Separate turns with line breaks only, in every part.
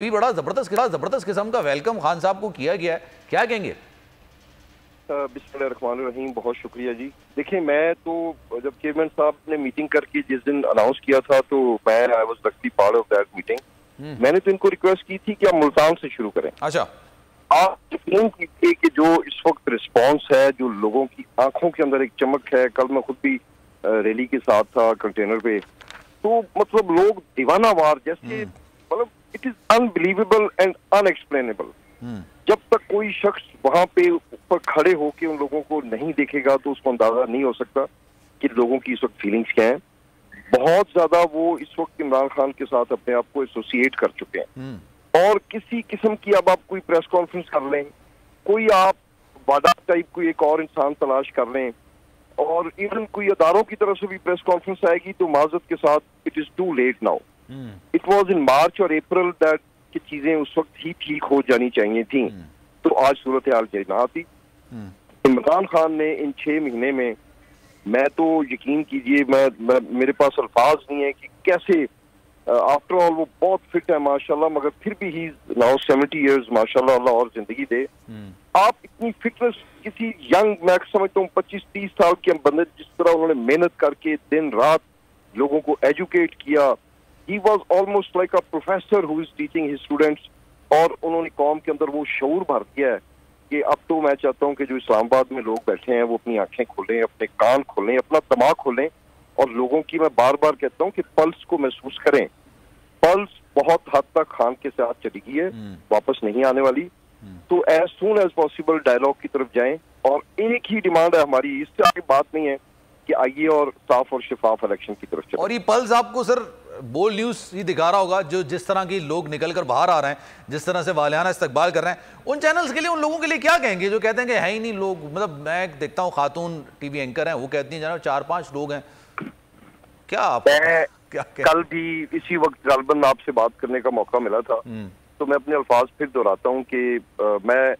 भी बड़ा जबरदस्त किस्म का वेलकम खान साहब को किया गया है, क्या कहेंगे?
बिस्मिल्लाहिर्रहमानिर्रहीम, बहुत शुक्रिया जी। देखिए, मैं तो जब चेयरमैन साहब ने मीटिंग करके जिस दिन अनाउंस किया था तो मैं I was luckily part of that meeting. मैंने तो इनको रिक्वेस्ट की थी कि आप मुल्तान से शुरू करें।
अच्छा,
आप यकीन कीजिए कि जो इस वक्त रिस्पांस है, जो लोगों की आंखों के अंदर एक चमक है। कल मैं खुद भी रैली के साथ था कंटेनर पे, तो मतलब लोग दीवानावार जैसे, मतलब it is unbelievable and unexplainable. जब तक कोई शख्स वहां पे ऊपर खड़े होके उन लोगों को नहीं देखेगा तो उसको अंदाजा नहीं हो सकता कि लोगों की इस वक्त फीलिंग्स क्या हैं। बहुत ज्यादा वो इस वक्त इमरान खान के साथ अपने आप को एसोसिएट कर चुके हैं। और किसी किस्म की अब आप कोई प्रेस कॉन्फ्रेंस कर लें, कोई आप वादा टाइप कोई एक और इंसान तलाश कर लें, और इवन कोई अदारों की तरफ से भी प्रेस कॉन्फ्रेंस आएगी तो माजरत के साथ it is too late now. It was in March और अप्रैल दैट कि चीजें उस वक्त ही ठीक हो जानी चाहिए थी, तो आज सूरत हाल ना आती। इमरान खान ने इन 6 महीने में, मैं तो यकीन कीजिए, मैं मेरे पास अल्फाज नहीं है कि कैसे, आफ्टर ऑल वो बहुत फिट है माशाल्लाह, मगर फिर भी ही नाउ 70 इयर्स माशाल्लाह, अल्लाह और जिंदगी दे। आप इतनी फिटनेस किसी यंग, मैं समझता हूँ 25-30 साल के बंदे, जिस तरह उन्होंने मेहनत करके दिन रात लोगों को एजुकेट किया, he was almost like a professor who is teaching his students, और उन्होंने कौम के अंदर वो शऊर भर दिया है कि अब तो मैं चाहता हूँ कि जो इस्लामाबाद में लोग बैठे हैं वो अपनी आंखें खोलें, अपने कान खोलें, अपना दिमाग खोलें, और लोगों की, मैं बार बार कहता हूँ कि पल्स को महसूस करें। पल्स बहुत हद तक खान के साथ चली गई है, वापस नहीं आने वाली। तो as soon as possible dialogue की तरफ जाएं, और एक ही डिमांड है हमारी, इससे आगे बात नहीं है कि आइए और साफ और शिफाफ इलेक्शन की तरफ चलें।
और ये पल्स आपको सर बोल न्यूज ही दिखा रहा होगा, जो जिस तरह की लोग निकल कर बाहर आ रहे हैं, जिस तरह से वालियाना इस्तकबाल कर रहे हैं, उन चैनल्स के लिए, उन लोगों के लिए क्या कहेंगे जो कहते हैं कि है ही नहीं लोग? मतलब मैं देखता हूँ खातून टीवी एंकर हैं, वो कहती हैं जनाब 4-5 लोग हैं। क्या आप क्या
कल भी इसी वक्त गालबन आपसे बात करने का मौका मिला था, तो मैं अपने अल्फाज फिर दोहराता हूँ कि मैं,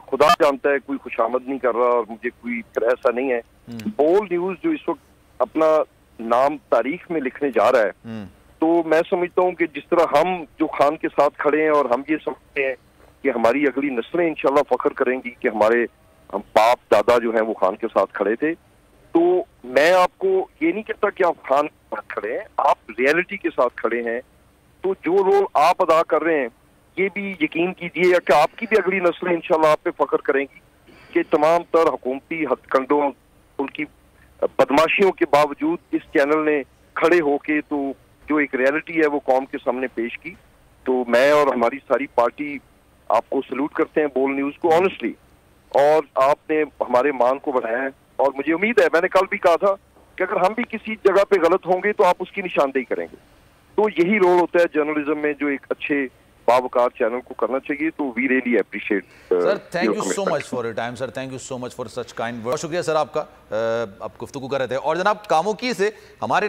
खुदा जानता है, कोई खुशामद नहीं कर रहा और मुझे कोई ऐसा नहीं है। बोल न्यूज जो इस वक्त अपना नाम तारीख में लिखने जा रहा है, तो मैं समझता हूँ कि जिस तरह हम जो खान के साथ खड़े हैं, और हम ये समझते हैं कि हमारी अगली नस्लें इंशाल्लाह फख्र करेंगी कि हमारे हम बाप दादा जो हैं वो खान के साथ खड़े थे। तो मैं आपको ये नहीं कहता कि आप खान के साथ खड़े हैं, आप रियलिटी के साथ खड़े हैं। तो जो रोल आप अदा कर रहे हैं, ये भी यकीन कीजिए कि आपकी भी अगली नस्लें इंशाल्लाह आप पे फख्र करेंगी कि तमाम तर हुकूमती हथकंडों, उनकी बदमाशियों के बावजूद इस चैनल ने खड़े होके तो जो एक रियलिटी है वो कौम के सामने पेश की। तो मैं और हमारी सारी पार्टी आपको सल्यूट करते हैं, बोल न्यूज को, ऑनेस्टली। और आपने हमारे मान को बढ़ाया है, और मुझे उम्मीद है, मैंने कल भी कहा था कि अगर हम भी किसी जगह पे गलत होंगे तो आप उसकी निशानदेही करेंगे। तो यही रोल होता है जर्नलिज्म में, जो एक अच्छे बावकार चैनल को करना चाहिए। तो we really appreciate
sir, thank you so much for your time sir, thank you so much for such kind word. शुक्रिया सर आपका, आप गुफ्तगू कर रहे थे। और जनाब कामों की से हमारे